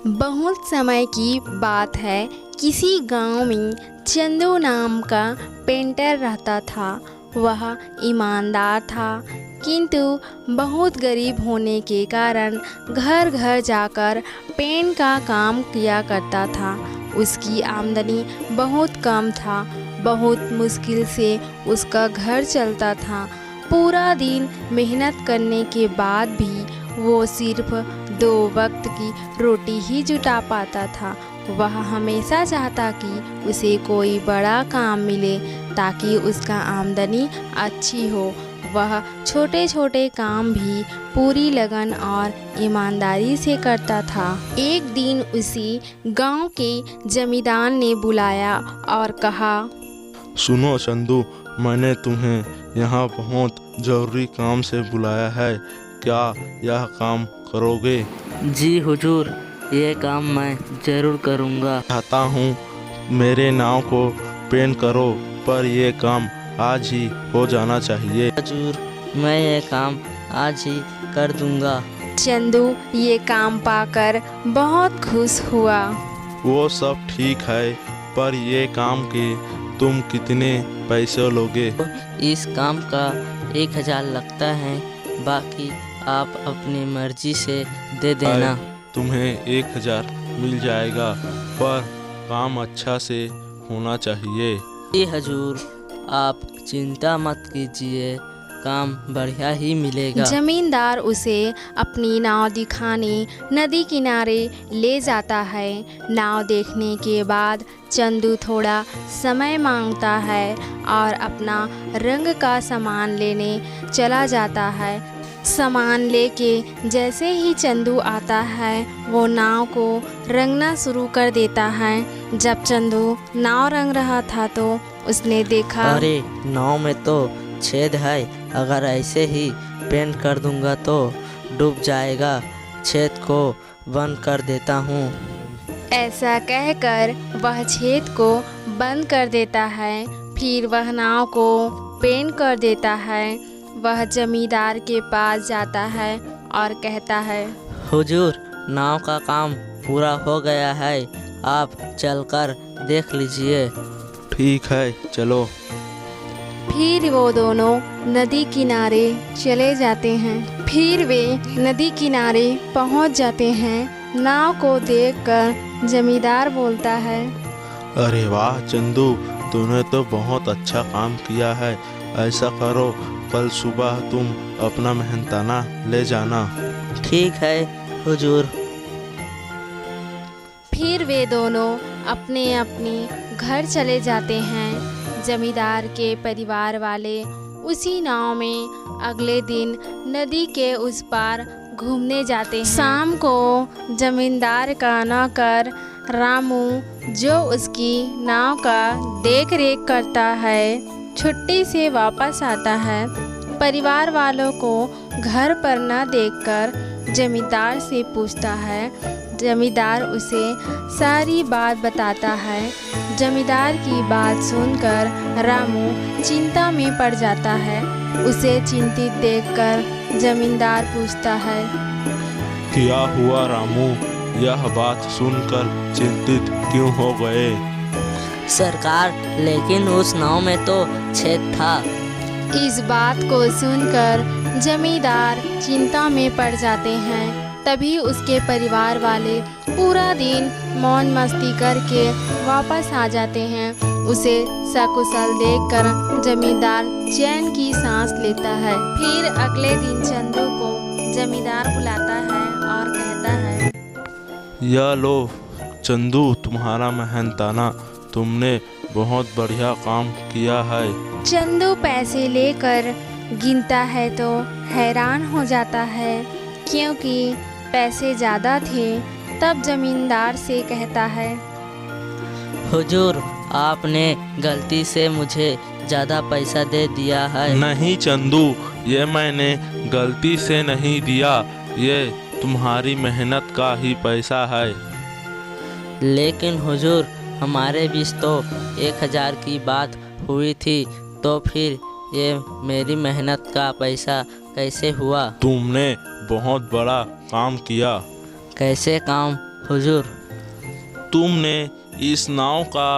बहुत समय की बात है, किसी गांव में चंदू नाम का पेंटर रहता था। वह ईमानदार था, किंतु बहुत गरीब होने के कारण घर घर जाकर पेंट का काम किया करता था। उसकी आमदनी बहुत कम था, बहुत मुश्किल से उसका घर चलता था। पूरा दिन मेहनत करने के बाद भी वो सिर्फ 2 वक्त की रोटी ही जुटा पाता था। वह हमेशा चाहता कि उसे कोई बड़ा काम मिले ताकि उसका आमदनी अच्छी हो। वह छोटे छोटे काम भी पूरी लगन और ईमानदारी से करता था। एक दिन उसे गांव के जमींदार ने बुलाया और कहा, सुनो चंदू, मैंने तुम्हें यहाँ बहुत ज़रूरी काम से बुलाया है। क्या यह काम करोगे? जी हुजूर, ये काम मैं ज़रूर करूँगा। चाहता हूँ मेरे नाव को पेंट करो, पर यह काम आज ही हो जाना चाहिए। हुजूर, मैं ये काम आज ही कर दूँगा। चंदू ये काम पाकर बहुत खुश हुआ। वो सब ठीक है, पर ये काम के तुम कितने पैसे लोगे? इस काम का 1000 लगता है, बाकी आप अपनी मर्जी से दे देना। तुम्हें 1000 मिल जाएगा, पर काम अच्छा से होना चाहिए। जी हुजूर, आप चिंता मत कीजिए, काम बढ़िया ही मिलेगा। जमींदार उसे अपनी नाव दिखाने नदी किनारे ले जाता है। नाव देखने के बाद चंदू थोड़ा समय मांगता है और अपना रंग का सामान लेने चला जाता है। सामान लेके जैसे ही चंदू आता है, वो नाव को रंगना शुरू कर देता है। जब चंदू नाव रंग रहा था तो उसने देखा, अरे नाव में तो छेद है, अगर ऐसे ही पेंट कर दूंगा तो डूब जाएगा। छेद को बंद कर देता हूँ। ऐसा कहकर वह छेद को बंद कर देता है। फिर वह नाव को पेंट कर देता है। वह जमींदार के पास जाता है और कहता है, हुजूर, नाव का काम पूरा हो गया है, आप चलकर देख लीजिए। ठीक है, चलो। फिर वो दोनों नदी किनारे चले जाते हैं। फिर वे नदी किनारे पहुंच जाते हैं। नाव को देखकर जमींदार बोलता है, अरे वाह चंदू, तूने तो बहुत अच्छा काम किया है। ऐसा करो, कल सुबह तुम अपना मेहनताना ले जाना। ठीक है हुजूर। फिर वे दोनों अपने अपने घर चले जाते हैं। जमींदार के परिवार वाले उसी नाव में अगले दिन नदी के उस पार घूमने जाते हैं। शाम को जमींदार का नौकर रामू, जो उसकी नाव का देख रेख करता है, छुट्टी से वापस आता है। परिवार वालों को घर पर न देखकर जमींदार से पूछता है। जमींदार उसे सारी बात बताता है। जमींदार की बात सुनकर रामू चिंता में पड़ जाता है। उसे चिंतित देखकर जमींदार पूछता है, क्या हुआ रामू? यह बात सुनकर चिंतित क्यों हो गए? सरकार, लेकिन उस नाव में तो छेद था। इस बात को सुनकर जमींदार चिंता में पड़ जाते हैं। तभी उसके परिवार वाले पूरा दिन मौज मस्ती करके वापस आ जाते हैं। उसे सकुशल देखकर जमींदार चैन की सांस लेता है। फिर अगले दिन चंदू को जमींदार बुलाता है और कहता है, या लो चंदू, तुम्हारा मेहनताना, तुमने बहुत बढ़िया काम किया है। चंदू पैसे लेकर गिनता है तो हैरान हो जाता है, क्योंकि पैसे ज़्यादा थे। तब जमींदार से कहता है, हुजूर, आपने गलती से मुझे ज़्यादा पैसा दे दिया है। नहीं चंदू, ये मैंने गलती से नहीं दिया, ये तुम्हारी मेहनत का ही पैसा है। लेकिन हुजूर, हमारे बीच तो 1000 की बात हुई थी, तो फिर ये मेरी मेहनत का पैसा कैसे हुआ? तुमने बहुत बड़ा काम किया। कैसे काम हुजूर। तुमने इस नाव का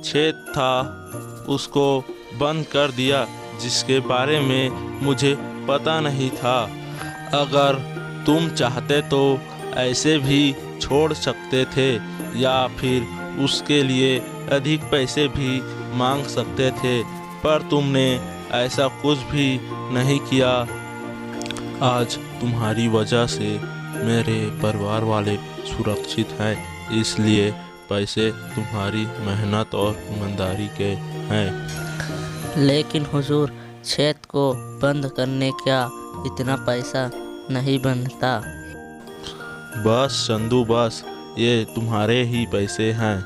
छेद था उसको बंद कर दिया, जिसके बारे में मुझे पता नहीं था। अगर तुम चाहते तो ऐसे भी छोड़ सकते थे या फिर उसके लिए अधिक पैसे भी मांग सकते थे, पर तुमने ऐसा कुछ भी नहीं किया। आज तुम्हारी वजह से मेरे परिवार वाले सुरक्षित हैं, इसलिए पैसे तुम्हारी मेहनत और ईमानदारी के हैं। लेकिन हुजूर, छेद को बंद करने का इतना पैसा नहीं बनता। बस चंदू, बस ये तुम्हारे ही पैसे हैं।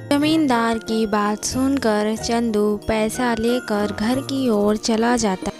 जमींदार की बात सुनकर चंदू पैसा लेकर घर की ओर चला जाता।